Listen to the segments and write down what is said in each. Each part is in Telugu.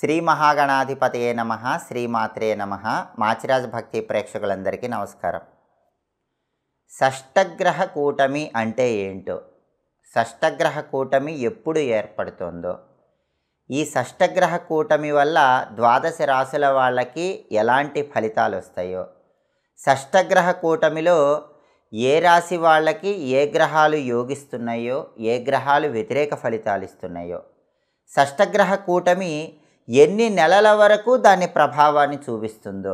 శ్రీ మహాగణాధిపతయే నమః, శ్రీమాత్రే నమః. మాచిరాజ్ భక్తి ప్రేక్షకులందరికీ నమస్కారం. షష్టగ్రహ కూటమి అంటే ఏంటో, షష్టగ్రహ కూటమి ఎప్పుడు ఏర్పడుతుందో, ఈ షష్టగ్రహ కూటమి వల్ల ద్వాదశ రాశుల వాళ్ళకి ఎలాంటి ఫలితాలు వస్తాయో, షష్టగ్రహ కూటమిలో ఏ రాశి వాళ్ళకి ఏ గ్రహాలు యోగిస్తున్నాయో, ఏ గ్రహాలు వ్యతిరేక ఫలితాలు ఇస్తున్నాయో, షష్టగ్రహ కూటమి ఎన్ని నెలల వరకు దాని ప్రభావాన్ని చూపిస్తుందో,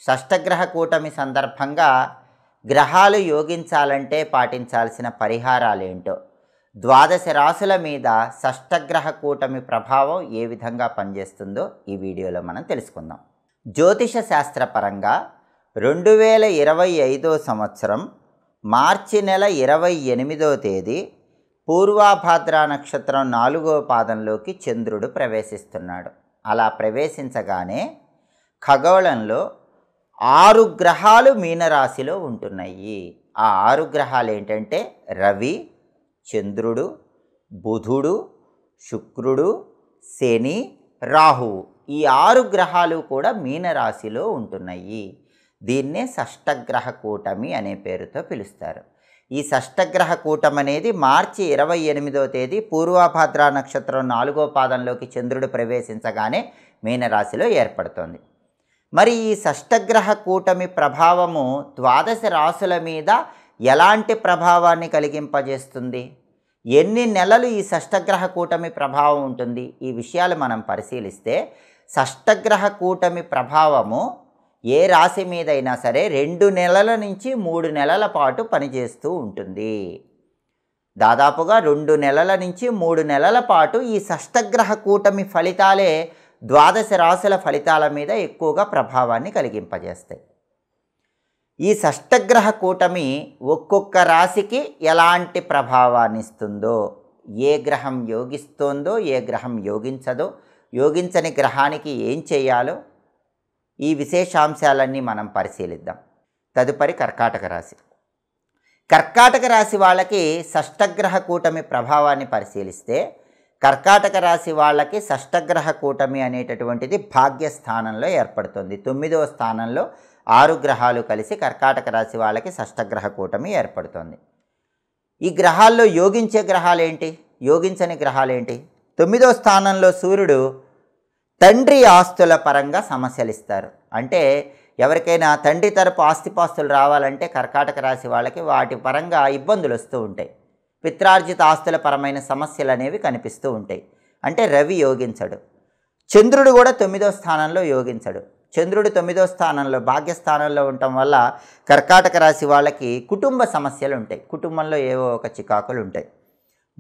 షష్టగ్రహ కూటమి సందర్భంగా గ్రహాలు యోగించాలంటే పాటించాల్సిన పరిహారాలేంటో, ద్వాదశ రాశుల మీద షష్టగ్రహ కూటమి ప్రభావం ఏ విధంగా పనిచేస్తుందో ఈ వీడియోలో మనం తెలుసుకుందాం. జ్యోతిష శాస్త్రపరంగా 2025 సంవత్సరం మార్చి నెల 28వ తేదీ పూర్వాభాద్ర నక్షత్రం 4వ పాదంలోకి చంద్రుడు ప్రవేశిస్తున్నాడు. అలా ప్రవేశించగానే ఖగోళంలో 6 గ్రహాలు మీనరాశిలో ఉంటున్నాయి. ఆ 6 గ్రహాలు ఏంటంటే రవి, చంద్రుడు, బుధుడు, శుక్రుడు, శని, రాహువు. ఈ 6 గ్రహాలు కూడా మీనరాశిలో ఉంటున్నాయి. దీన్నే షష్టగ్రహ కూటమి అనే పేరుతో పిలుస్తారు. ఈ షష్టగ్రహ కూటమి అనేది మార్చి 28వ తేదీ పూర్వభాద్ర నక్షత్రం 4వ పాదంలోకి చంద్రుడు ప్రవేశించగానే మీనరాశిలో ఏర్పడుతుంది. మరి ఈ షష్టగ్రహ కూటమి ప్రభావము ద్వాదశ రాశుల మీద ఎలాంటి ప్రభావాన్ని కలిగింపజేస్తుంది, ఎన్ని నెలలు ఈ షష్టగ్రహ కూటమి ప్రభావం ఉంటుంది, ఈ విషయాలు మనం పరిశీలిస్తే షష్టగ్రహ కూటమి ప్రభావము ఏ రాశి మీదైనా సరే 2 నెలల నుంచి 3 నెలల పాటు పనిచేస్తూ ఉంటుంది. దాదాపుగా 2 నెలల నుంచి 3 నెలల పాటు ఈ షష్టగ్రహ కూటమి ఫలితాలే ద్వాదశ రాశుల ఫలితాల మీద ఎక్కువగా ప్రభావాన్ని కలిగింపజేస్తాయి. ఈ షష్టగ్రహ కూటమి ఒక్కొక్క రాశికి ఎలాంటి ప్రభావాన్ని ఇస్తుందో, ఏ గ్రహం యోగిస్తోందో, ఏ గ్రహం యోగించదో, యోగించని గ్రహానికి ఏం చేయాలో, ఈ విశేషాంశాలన్నీ మనం పరిశీలిద్దాం. తదుపరి కర్కాటక రాశి. కర్కాటక రాశి వాళ్ళకి షష్టగ్రహ కూటమి ప్రభావాన్ని పరిశీలిస్తే, కర్కాటక రాశి వాళ్ళకి షష్టగ్రహ కూటమి అనేటటువంటిది భాగ్యస్థానంలో ఏర్పడుతుంది. 9వ స్థానంలో 6 గ్రహాలు కలిసి కర్కాటక రాశి వాళ్ళకి షష్టగ్రహ కూటమి ఏర్పడుతుంది. ఈ గ్రహాల్లో యోగించే గ్రహాలేంటి, యోగించని గ్రహాలేంటి? 9వ స్థానంలో సూర్యుడు తండ్రి ఆస్తుల పరంగా సమస్యలు ఇస్తారు. అంటే ఎవరికైనా తండ్రి తరపు ఆస్తిపాస్తులు రావాలంటే కర్కాటక రాశి వాళ్ళకి వాటి పరంగా ఇబ్బందులు వస్తూ ఉంటాయి. పిత్రార్జిత ఆస్తుల పరమైన సమస్యలు అనేవి కనిపిస్తూ ఉంటాయి. అంటే రవి యోగించడు, చంద్రుడు కూడా 9వ స్థానంలో యోగించడు. చంద్రుడు 9వ స్థానంలో భాగ్యస్థానంలో ఉండటం వల్ల కర్కాటక రాశి వాళ్ళకి కుటుంబ సమస్యలు ఉంటాయి. కుటుంబంలో ఏవో ఒక చికాకులు ఉంటాయి.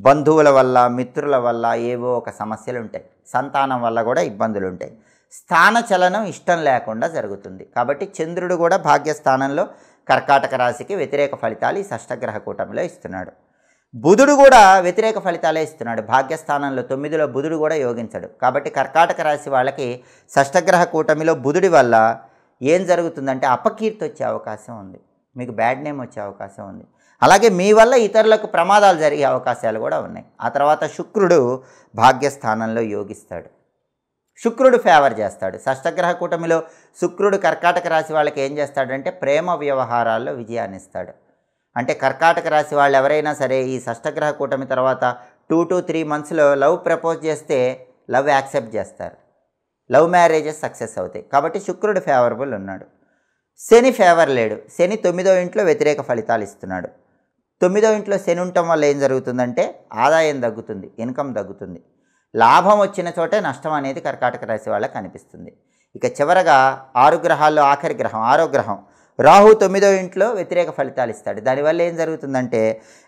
బంధువుల వల్ల, మిత్రుల వల్ల ఏవో ఒక సమస్యలు ఉంటాయి. సంతానం వల్ల కూడా ఇబ్బందులు ఉంటాయి. స్థానచలనం ఇష్టం లేకుండా జరుగుతుంది. కాబట్టి చంద్రుడు కూడా భాగ్యస్థానంలో కర్కాటక రాశికి వ్యతిరేక ఫలితాలు ఈ షష్టగ్రహ కూటమిలో ఇస్తున్నాడు. బుధుడు కూడా వ్యతిరేక ఫలితాలే ఇస్తున్నాడు. భాగ్యస్థానంలో 9లో బుధుడు కూడా యోగించడు. కాబట్టి కర్కాటక రాశి వాళ్ళకి షష్టగ్రహ కూటమిలో బుధుడి వల్ల ఏం జరుగుతుందంటే అపకీర్తి వచ్చే అవకాశం ఉంది, మీకు బ్యాడ్ నేమ్ వచ్చే అవకాశం ఉంది. అలాగే మీ వల్ల ఇతరులకు ప్రమాదాలు జరిగే అవకాశాలు కూడా ఉన్నాయి. ఆ తర్వాత శుక్రుడు భాగ్యస్థానంలో యోగిస్తాడు. శుక్రుడు ఫేవర్ చేస్తాడు. షష్టగ్రహ కూటమిలో శుక్రుడు కర్కాటక రాశి వాళ్ళకి ఏం చేస్తాడంటే ప్రేమ వ్యవహారాల్లో విజయాన్ని ఇస్తాడు. అంటే కర్కాటక రాశి వాళ్ళు ఎవరైనా సరే ఈ షష్టగ్రహ కూటమి తర్వాత 2 to 3 monthsలో లవ్ ప్రపోజ్ చేస్తే లవ్ యాక్సెప్ట్ చేస్తారు, లవ్ మ్యారేజెస్ సక్సెస్ అవుతాయి. కాబట్టి శుక్రుడు ఫేవరబుల్ ఉన్నాడు. శని ఫేవర్ లేడు. శని 9వ ఇంట్లో వ్యతిరేక ఫలితాలు ఇస్తున్నాడు. 9వ ఇంట్లో శని ఉండటం వల్ల ఏం జరుగుతుందంటే ఆదాయం తగ్గుతుంది, ఇన్కమ్ తగ్గుతుంది. లాభం వచ్చిన చోటే నష్టం అనేది కర్కాటక రాశి వాళ్ళకి కనిపిస్తుంది. ఇక చివరగా 6 గ్రహాల్లో ఆఖరి గ్రహం 6వ గ్రహం రాహు 9వ ఇంట్లో వ్యతిరేక ఫలితాలు ఇస్తాడు. దానివల్ల ఏం జరుగుతుందంటే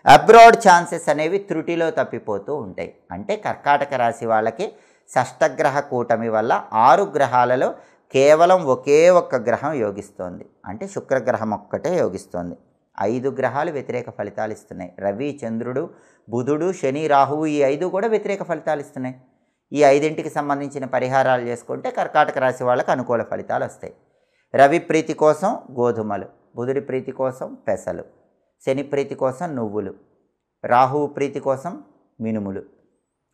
అబ్రాడ్ ఛాన్సెస్ అనేవి త్రుటిలో తప్పిపోతూ ఉంటాయి. అంటే కర్కాటక రాశి వాళ్ళకి షష్టగ్రహ కూటమి వల్ల 6 గ్రహాలలో కేవలం ఒకే ఒక్క గ్రహం యోగిస్తోంది. అంటే శుక్రగ్రహం ఒక్కటే యోగిస్తోంది. 5 గ్రహాలు వ్యతిరేక ఫలితాలు ఇస్తున్నాయి. రవి, చంద్రుడు, బుధుడు, శని, రాహువు ఈ 5 కూడా వ్యతిరేక ఫలితాలు ఇస్తున్నాయి. ఈ 5ంటికి సంబంధించిన పరిహారాలు చేసుకుంటే కర్కాటక రాశి వాళ్ళకి అనుకూల ఫలితాలు వస్తాయి. రవి ప్రీతి కోసం గోధుమలు, బుధుడి ప్రీతి కోసం పెసలు, శని ప్రీతి కోసం నువ్వులు, రాహువు ప్రీతి కోసం మినుములు,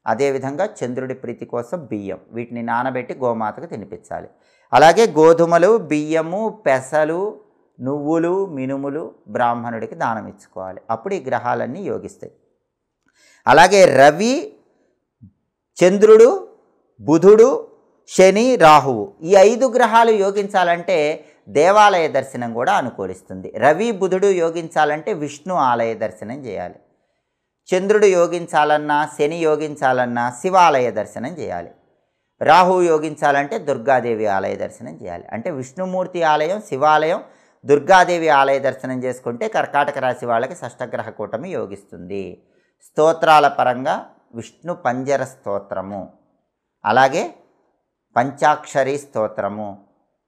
అదేవిధంగా చంద్రుడి ప్రీతి కోసం బియ్యం, వీటిని నానబెట్టి గోమాతకు తినిపించాలి. అలాగే గోధుమలు, బియ్యము, పెసలు, నువ్వులు, మినుములు బ్రాహ్మణుడికి దానం ఇచ్చుకోవాలి. అప్పుడు ఈ గ్రహాలన్నీ యోగిస్తాయి. అలాగే రవి, చంద్రుడు, బుధుడు, శని, రాహువు ఈ 5 గ్రహాలు యోగించాలంటే దేవాలయ దర్శనం కూడా అనుకూలిస్తుంది. రవి, బుధుడు యోగించాలంటే విష్ణు ఆలయ దర్శనం చేయాలి. చంద్రుడు యోగించాలన్నా, శని యోగించాలన్నా శివాలయ దర్శనం చేయాలి. రాహువు యోగించాలంటే దుర్గాదేవి ఆలయ దర్శనం చేయాలి. అంటే విష్ణుమూర్తి ఆలయం, శివాలయం, దుర్గాదేవి ఆలయ దర్శనం చేసుకుంటే కర్కాటక రాశి వాళ్ళకి షష్టగ్రహ కూటమి యోగిస్తుంది. స్తోత్రాల పరంగా విష్ణు పంజర స్తోత్రము, అలాగే పంచాక్షరి స్తోత్రము,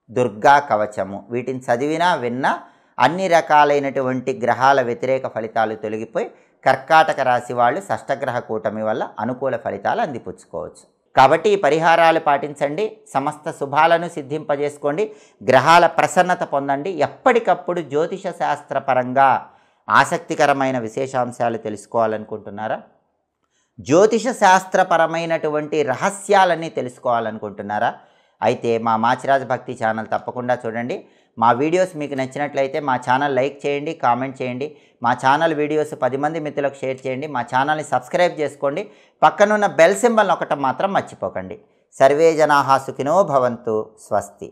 దుర్గా కవచము, వీటిని చదివినా విన్నా అన్ని రకాలైనటువంటి గ్రహాల వ్యతిరేక ఫలితాలు తొలగిపోయి కర్కాటక రాశి వాళ్ళు షష్టగ్రహ కూటమి వల్ల అనుకూల ఫలితాలు అందిపుచ్చుకోవచ్చు. కాబట్టి ఈ పరిహారాలు పాటించండి, సమస్త శుభాలను సిద్ధింపజేసుకోండి, గ్రహాల ప్రసన్నత పొందండి. ఎప్పటికప్పుడు జ్యోతిష శాస్త్రపరంగా ఆసక్తికరమైన విశేషాంశాలు తెలుసుకోవాలనుకుంటున్నారా? జ్యోతిష శాస్త్రపరమైనటువంటి రహస్యాలన్నీ తెలుసుకోవాలనుకుంటున్నారా? అయితే మా మాచిరాజ్ భక్తి ఛానల్ తప్పకుండా చూడండి. మా వీడియోస్ మీకు నచ్చినట్లయితే మా ఛానల్ లైక్ చేయండి, కామెంట్ చేయండి. మా ఛానల్ వీడియోస్ 10 మంది మిత్రులకు షేర్ చేయండి. మా ఛానల్ని సబ్స్క్రైబ్ చేసుకోండి. పక్కనున్న బెల్ సింబల్ నొక్కటం మాత్రం మర్చిపోకండి. సర్వే జనాః సుఖినో భవంతు. స్వస్తి.